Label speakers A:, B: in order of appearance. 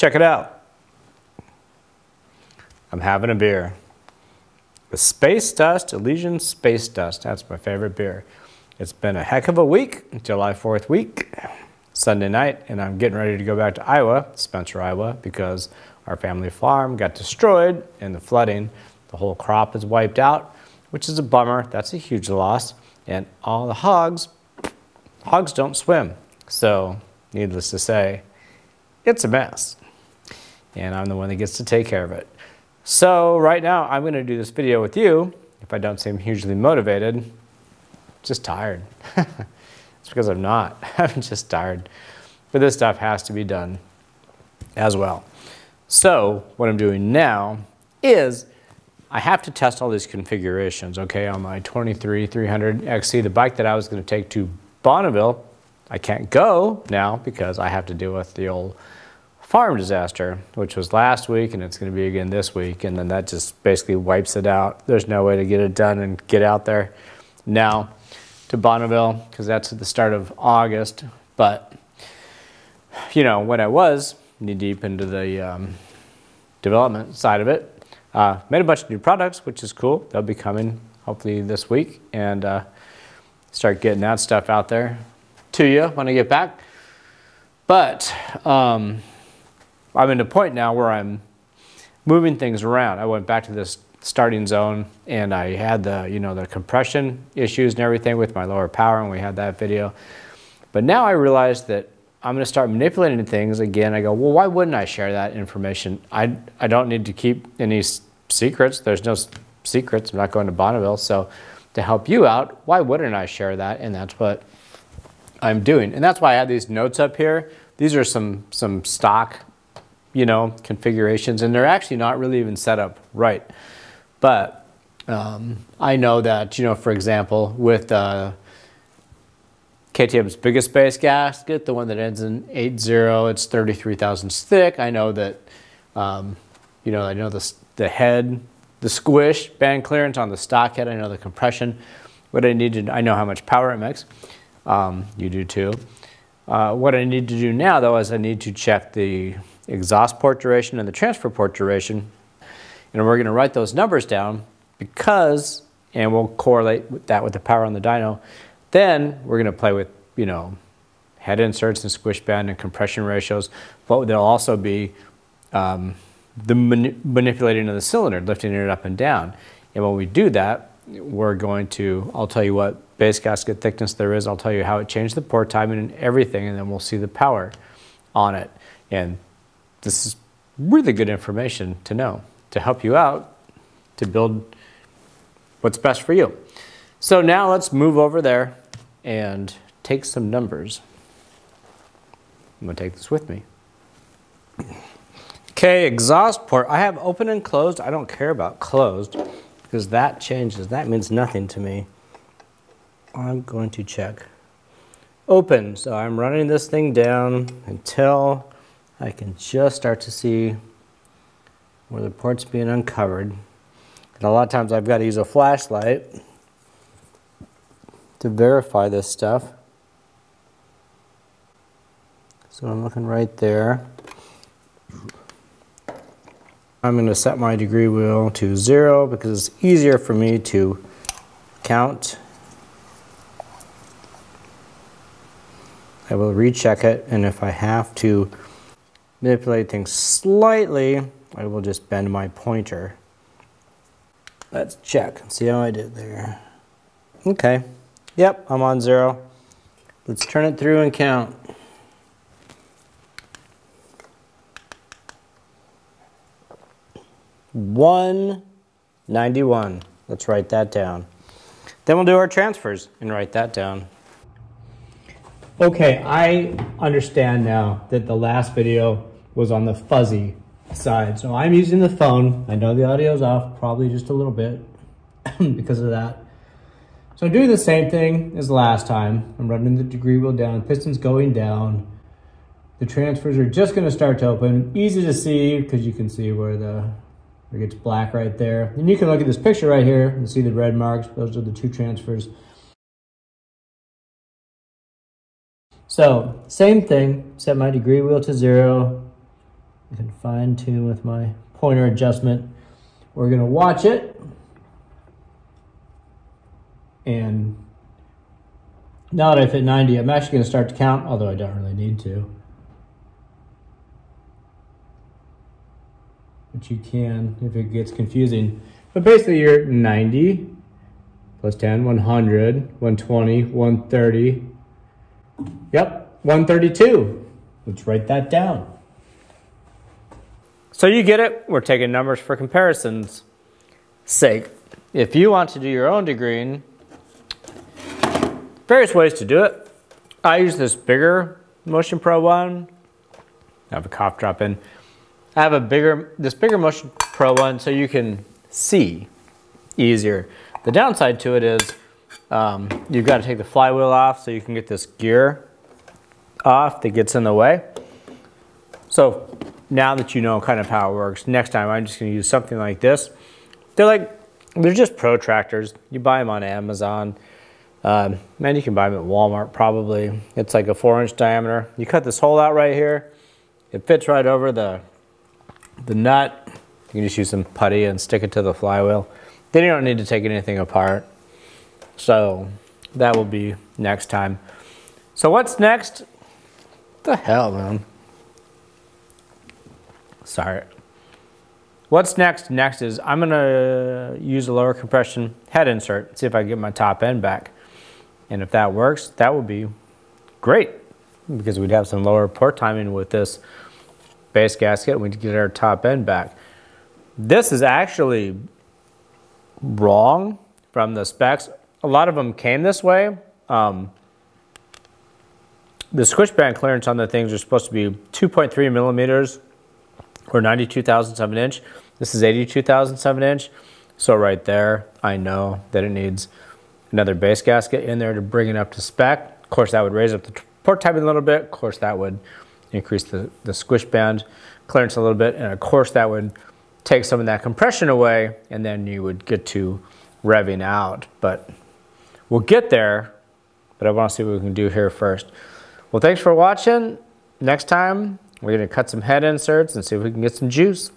A: Check it out. I'm having a beer. The Space Dust, Elysian Space Dust. That's my favorite beer. It's been a heck of a week, July 4th week, Sunday night, and I'm getting ready to go back to Iowa, Spencer, Iowa, because our family farm got destroyed in the flooding. The whole crop is wiped out, which is a bummer. That's a huge loss. And all the hogs don't swim. So, needless to say, it's a mess. And I'm the one that gets to take care of it. So right now, I'm going to do this video with you. If I don't seem hugely motivated, just tired. It's because I'm not. I'm just tired. But this stuff has to be done as well. So what I'm doing now is I have to test all these configurations, okay, on my 23300 XC, the bike that I was going to take to Bonneville. I can't go now because I have to deal with the old farm disaster, which was last week, and it's going to be again this week, and then that just basically wipes it out. There's no way to get it done and get out there now to Bonneville because that's at the start of August. But, you know, when I was knee-deep into the development side of it, made a bunch of new products, which is cool. They'll be coming hopefully this week, and start getting that stuff out there to you when I get back. But I'm in a point now where I'm moving things around. I went back to this starting zone, and I had the, you know, the compression issues and everything with my lower power, and we had that video. But now I realize that I'm going to start manipulating things again. I go, well, why wouldn't I share that information? I don't need to keep any secrets. There's no secrets. I'm not going to Bonneville. So to help you out, why wouldn't I share that? And that's what I'm doing. And that's why I have these notes up here. These are some stock, you know, configurations, and they're actually not really even set up right. But I know that, you know, for example, with KTM's biggest base gasket, the one that ends in 80, it's 33 thousandths thick. I know that, you know, I know the head, the squish band clearance on the stock head. I know the compression. What I need to, I know how much power it makes. You do too. What I need to do now, though, is I need to check the exhaust port duration and the transfer port duration, and we're going to write those numbers down because, and we'll correlate that with the power on the dyno. Then we're going to play with, you know, head inserts and squish band and compression ratios, but there'll also be the manipulating of the cylinder, lifting it up and down. And when we do that, we're going to, I'll tell you what base gasket thickness there is, I'll tell you how it changed the port timing and everything, and then we'll see the power on it. And this is really good information to know, to help you out, to build what's best for you. So now let's move over there and take some numbers. I'm going to take this with me. Okay, exhaust port. I have open and closed. I don't care about closed because that changes. That means nothing to me. I'm going to check open. So I'm running this thing down until I can just start to see where the port's being uncovered. And a lot of times I've got to use a flashlight to verify this stuff. So I'm looking right there. I'm going to set my degree wheel to 0 because it's easier for me to count. I will recheck it, and if I have to manipulate things slightly, I will just bend my pointer. Let's check and see how I did there. Okay. Yep, I'm on 0. Let's turn it through and count. 191. Let's write that down. Then we'll do our transfers and write that down. Okay, I understand now that the last video was on the fuzzy side. So I'm using the phone. I know the audio's off, probably just a little bit because of that. So I'm doing the same thing as last time. I'm running the degree wheel down, piston's going down. The transfers are just gonna start to open. Easy to see because you can see where it gets black right there. And you can look at this picture right here and see the red marks. Those are the two transfers. So same thing, set my degree wheel to 0. I can fine tune with my pointer adjustment. We're gonna watch it. And now that I've hit 90, I'm actually gonna start to count, although I don't really need to. But you can if it gets confusing. But basically you're 90 plus 10, 100, 120, 130. Yep, 132. Let's write that down. So you get it. We're taking numbers for comparison's sake. If you want to do your own degreeing, various ways to do it. I use this bigger Motion Pro one. I have a cough drop in. I have this bigger Motion Pro one so you can see easier. The downside to it is you've got to take the flywheel off so you can get this gear off that gets in the way. So now that you know kind of how it works, next time I'm just going to use something like this. They're just protractors. You buy them on Amazon. Man, you can buy them at Walmart probably. It's like a 4-inch diameter. You cut this hole out right here. It fits right over the nut. You can just use some putty and stick it to the flywheel. Then you don't need to take anything apart. So that will be next time. So what's next? What the hell, man? Sorry. What's next? Next is I'm gonna use a lower compression head insert, see if I can get my top end back. And if that works, that would be great because we'd have some lower port timing with this base gasket and we'd get our top end back. This is actually wrong from the specs. A lot of them came this way. The squish band clearance on the things are supposed to be 2.3 millimeters or 92 thousandths of an inch. This is 82 thousandths of an inch. So right there, I know that it needs another base gasket in there to bring it up to spec. Of course, that would raise up the port timing a little bit. Of course, that would increase the squish band clearance a little bit. And of course, that would take some of that compression away, and then you would get to revving out. But we'll get there, but I want to see what we can do here first. Well, thanks for watching. Next time, we're going to cut some head inserts and see if we can get some juice.